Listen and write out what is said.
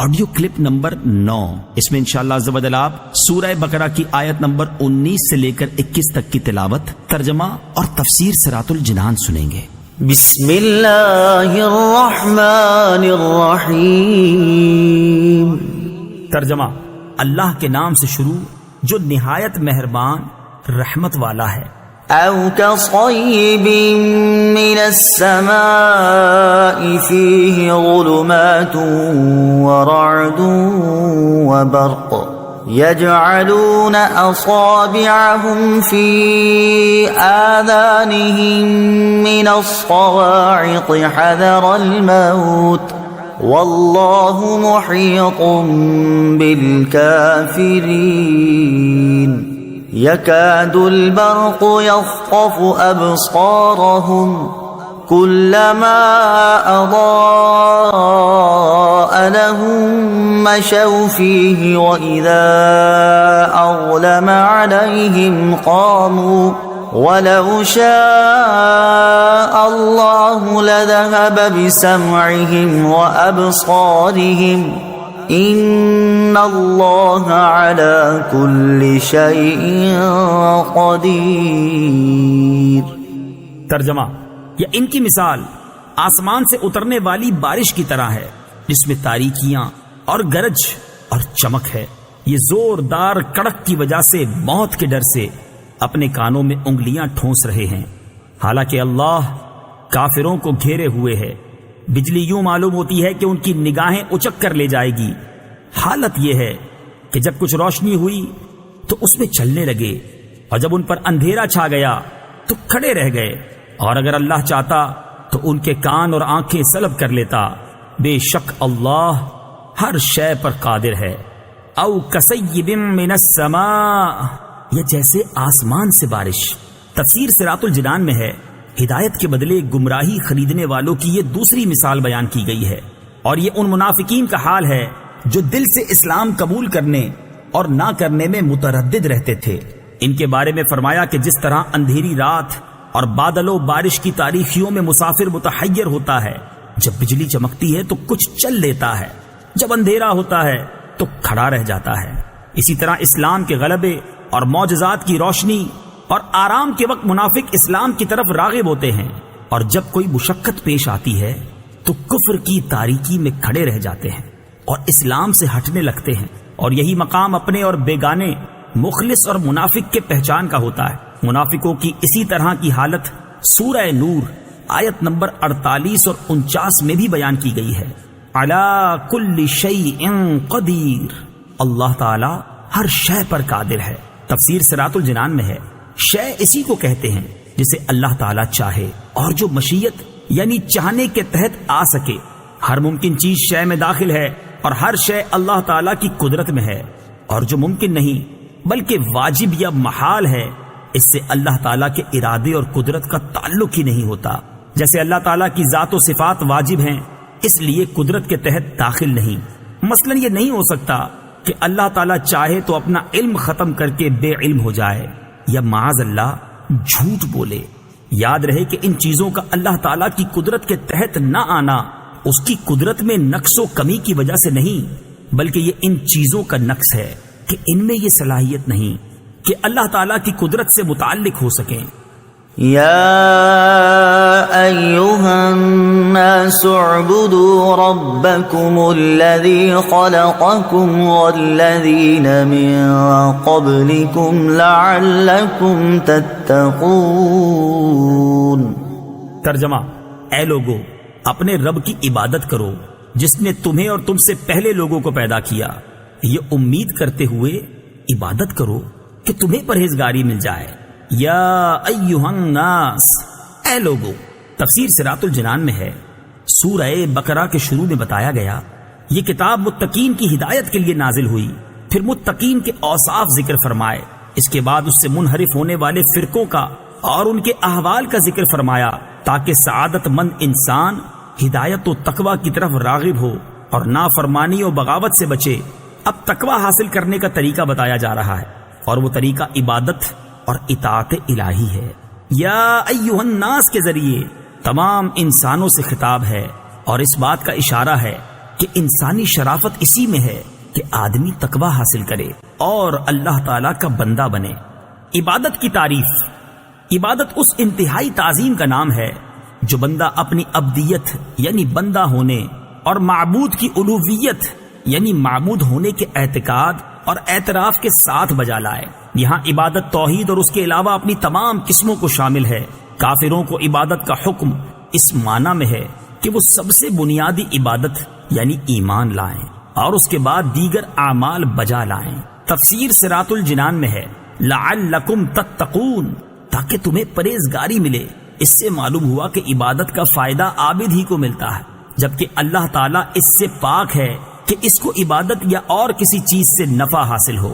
Audio clip number 9، اس میں انشاءاللہ عز و جل آپ سورہ بقرہ کی آیت نمبر 19 سے لے کر 21 تک کی تلاوت، ترجمہ اور تفسیر صراط الجنان سنیں گے۔ بسم اللہ الرحمن الرحیم۔ ترجمہ: اللہ کے نام سے شروع جو نہایت مہربان رحمت والا ہے۔ او كصيب من السماء فيه ظلمات ورعد وبرق يجعلون أصابعهم في آذانهم من الصواعق حذر الموت والله محيط بالكافرين يكاد البرق يخطف أبصارهم كلما أضاء لهم مشوا فيه وإذا أظلم عليهم قاموا ولو شاء الله لذهب بسمعهم وأبصارهم ان اللہ علی کل شیء قدیر۔ ترجمہ: یا ان کی مثال آسمان سے اترنے والی بارش کی طرح ہے جس میں تاریکیاں اور گرج اور چمک ہے۔ یہ زوردار کڑک کی وجہ سے موت کے ڈر سے اپنے کانوں میں انگلیاں ٹھونس رہے ہیں، حالانکہ اللہ کافروں کو گھیرے ہوئے ہے۔ بجلی یوں معلوم ہوتی ہے کہ ان کی نگاہیں اچک کر لے جائے گی۔ حالت یہ ہے کہ جب کچھ روشنی ہوئی تو اس میں چلنے لگے، اور جب ان پر اندھیرا چھا گیا تو کھڑے رہ گئے، اور اگر اللہ چاہتا تو ان کے کان اور آنکھیں سلب کر لیتا۔ بے شک اللہ ہر شے پر قادر ہے۔ او کصیب من السماء، یہ جیسے آسمان سے بارش۔ تفسیر صراط الجنان میں ہے، ہدایت کے بدلے گمراہی خریدنے والوں کی یہ دوسری مثال بیان کی گئی ہے، اور یہ ان منافقین کا حال ہے جو دل سے اسلام قبول کرنے اور نہ کرنے میں متردد رہتے تھے۔ ان کے بارے میں فرمایا کہ جس طرح اندھیری رات اور بادل و بارش کی تاریکیوں میں مسافر متحیر ہوتا ہے، جب بجلی چمکتی ہے تو کچھ چل لیتا ہے، جب اندھیرا ہوتا ہے تو کھڑا رہ جاتا ہے، اسی طرح اسلام کے غلبے اور معجزات کی روشنی اور آرام کے وقت منافق اسلام کی طرف راغب ہوتے ہیں، اور جب کوئی مشقت پیش آتی ہے تو کفر کی تاریکی میں کھڑے رہ جاتے ہیں اور اسلام سے ہٹنے لگتے ہیں۔ اور یہی مقام اپنے اور بیگانے، مخلص اور منافق کے پہچان کا ہوتا ہے۔ منافقوں کی اسی طرح کی حالت سورہ نور آیت نمبر 48 اور 49 میں بھی بیان کی گئی ہے۔ علی کل شیء قدیر، اللہ تعالی ہر شے پر قادر ہے۔ تفسیر صراط الجنان میں ہے، شے اسی کو کہتے ہیں جسے اللہ تعالیٰ چاہے اور جو مشیت یعنی چاہنے کے تحت آ سکے۔ ہر ممکن چیز شے میں داخل ہے، اور ہر شے اللہ تعالیٰ کی قدرت میں ہے، اور جو ممکن نہیں بلکہ واجب یا محال ہے اس سے اللہ تعالیٰ کے ارادے اور قدرت کا تعلق ہی نہیں ہوتا۔ جیسے اللہ تعالیٰ کی ذات و صفات واجب ہیں، اس لیے قدرت کے تحت داخل نہیں۔ مثلا یہ نہیں ہو سکتا کہ اللہ تعالیٰ چاہے تو اپنا علم ختم کر کے بے علم ہو جائے، یا معاذ اللہ جھوٹ بولے۔ یاد رہے کہ ان چیزوں کا اللہ تعالیٰ کی قدرت کے تحت نہ آنا اس کی قدرت میں نقص و کمی کی وجہ سے نہیں، بلکہ یہ ان چیزوں کا نقص ہے کہ ان میں یہ صلاحیت نہیں کہ اللہ تعالیٰ کی قدرت سے متعلق ہو سکیں۔ یا ایھا الناس اعبدوا ربکم الذی خلقکم والذین من قبلکم لعلکم تتقون۔ ترجمہ: اے لوگو، اپنے رب کی عبادت کرو جس نے تمہیں اور تم سے پہلے لوگوں کو پیدا کیا، یہ امید کرتے ہوئے عبادت کرو کہ تمہیں پرہیزگاری مل جائے۔ یا ایھا الناس، اے لوگو۔ تفسیر صراط الجنان میں ہے، سورہ بقرہ کے شروع میں بتایا گیا یہ کتاب متقین کی ہدایت کے لیے نازل ہوئی، پھر متقین کے اوصاف ذکر فرمائے، اس کے بعد اس سے منحرف ہونے والے فرقوں کا اور ان کے احوال کا ذکر فرمایا، تاکہ سعادت مند انسان ہدایت و تقوی کی طرف راغب ہو اور نافرمانی و بغاوت سے بچے۔ اب تقوی حاصل کرنے کا طریقہ بتایا جا رہا ہے، اور وہ طریقہ عبادت اور اطاعت الہی ہے۔ یا ایھا الناس کے ذریعے تمام انسانوں سے خطاب ہے، اور اس بات کا اشارہ ہے کہ انسانی شرافت اسی میں ہے کہ آدمی تقوی حاصل کرے اور اللہ تعالی کا بندہ بنے۔ عبادت کی تعریف: عبادت اس انتہائی تعظیم کا نام ہے جو بندہ اپنی عبدیت یعنی بندہ ہونے اور معبود کی الوہیت یعنی معبود ہونے کے اعتقاد اور اعتراف کے ساتھ بجا لائے۔ یہاں عبادت توحید اور اس کے علاوہ اپنی تمام قسموں کو شامل ہے۔ کافروں کو عبادت کا حکم اس معنی میں ہے کہ وہ سب سے بنیادی عبادت یعنی ایمان لائیں اور اس کے بعد دیگر اعمال بجا لائیں۔ تفسیر صراط الجنان میں ہے لعلکم تتقون، تاکہ تمہیں پرہیزگاری ملے۔ اس سے معلوم ہوا کہ عبادت کا فائدہ عابد ہی کو ملتا ہے، جبکہ اللہ تعالیٰ اس سے پاک ہے کہ اس کو عبادت یا اور کسی چیز سے نفع حاصل ہو۔